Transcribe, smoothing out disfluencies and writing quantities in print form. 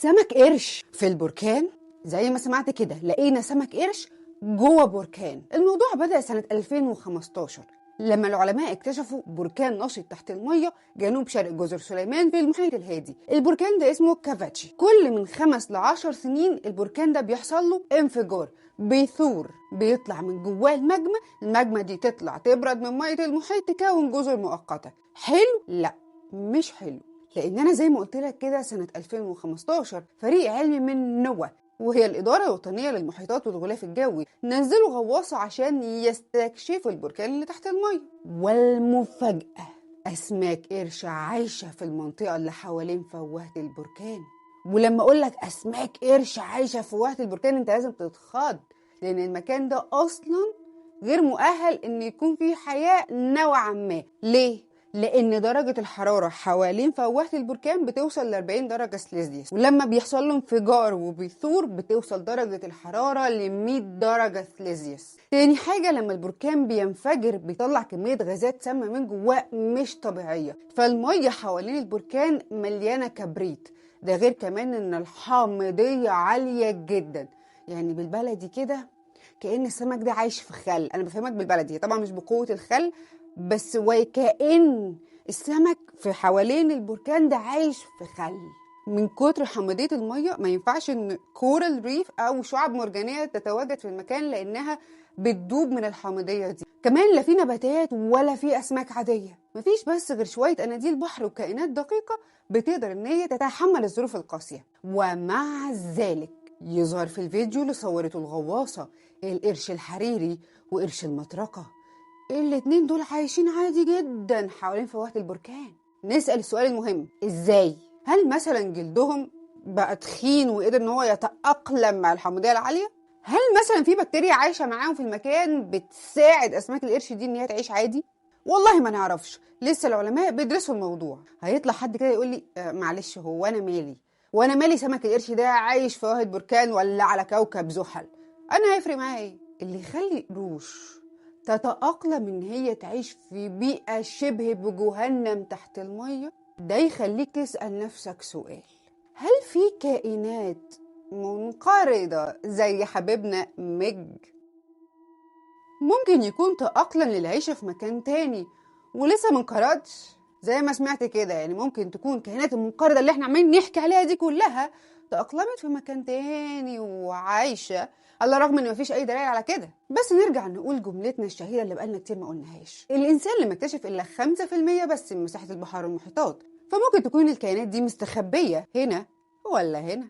سمك قرش في البركان. زي ما سمعت كده لقينا سمك قرش جوه بركان. الموضوع بدأ سنة 2015 لما العلماء اكتشفوا بركان نشط تحت المية جنوب شرق جزر سليمان في المحيط الهادي. البركان ده اسمه كافاتشي. كل من 5 ل 10 سنين البركان ده بيحصل له انفجار، بيثور، بيطلع من جواه الماجما دي تطلع تبرد من مية المحيط تكون جزر مؤقتة. حلو؟ لا مش حلو، لان انا زي ما قلت لك كده سنة 2015 فريق علمي من نوا وهي الإدارة الوطنية للمحيطات والغلاف الجوي نزلوا غواصة عشان يستكشفوا البركان اللي تحت المية. والمفاجأة أسماك قرش عايشة في المنطقة اللي حوالين فوهة البركان. ولما أقولك أسماك قرش عايشة في فوهة البركان أنت لازم تتخض، لأن المكان ده أصلا غير مؤهل إن يكون فيه حياة نوعا ما. ليه؟ لأن درجة الحرارة حوالين فوهة البركان بتوصل ل 40 درجة سليزيوس، ولما بيحصل له انفجار وبيثور بتوصل درجة الحرارة ل 100 درجة سليزيوس. تاني حاجة لما البركان بينفجر بيطلع كمية غازات سامة من جواه مش طبيعية، فالمية حوالين البركان مليانة كبريت. ده غير كمان ان الحامضية عالية جدا، يعني بالبلدي كده كأن السمك ده عايش في خل. انا بفهمك بالبلدي، طبعا مش بقوة الخل، بس وكأن السمك في حوالين البركان ده عايش في خل. من كتر حمضية المية ما ينفعش ان كورال ريف او شعاب مرجانية تتواجد في المكان لانها بتدوب من الحمضية دي. كمان لا في نباتات ولا في اسماك عادية، مفيش بس غير شوية اناديل بحر وكائنات دقيقة بتقدر ان هي تتحمل الظروف القاسية. ومع ذلك يظهر في الفيديو اللي صورته الغواصة القرش الحريري وقرش المطرقة. الاتنين دول عايشين عادي جدا حوالين فوهة البركان. نسأل السؤال المهم، ازاي؟ هل مثلا جلدهم بقى تخين وقدر ان هو يتأقلم مع الحمضية العالية؟ هل مثلا في بكتيريا عايشة معاهم في المكان بتساعد اسماك القرش دي ان هي تعيش عادي؟ والله ما نعرفش، لسه العلماء بيدرسوا الموضوع. هيطلع حد كده يقول لي معلش هو انا مالي؟ وانا مالي سمك القرش ده عايش في فوهة بركان ولا على كوكب زحل؟ انا هيفرق معايا ايه؟ اللي يخلي قروش تتأقلم ان هي تعيش في بيئة شبه بجهنم تحت المية ده يخليك تسأل نفسك سؤال، هل في كائنات منقرضة زي حبيبنا ميج ممكن يكون تأقلم للعيشة في مكان تاني ولسه منقرضش؟ زي ما سمعت كده يعني ممكن تكون كائنات المنقرضة اللي احنا عمالين نحكي عليها دي كلها تأقلمت في مكان تاني وعايشة، على الرغم ان مفيش اي دليل على كده. بس نرجع نقول جملتنا الشهيرة اللي بقالنا كتير ما قلناهاش، الانسان اللي مكتشف الا 5% بس من مساحة البحار والمحيطات، فممكن تكون الكائنات دي مستخبية هنا ولا هنا.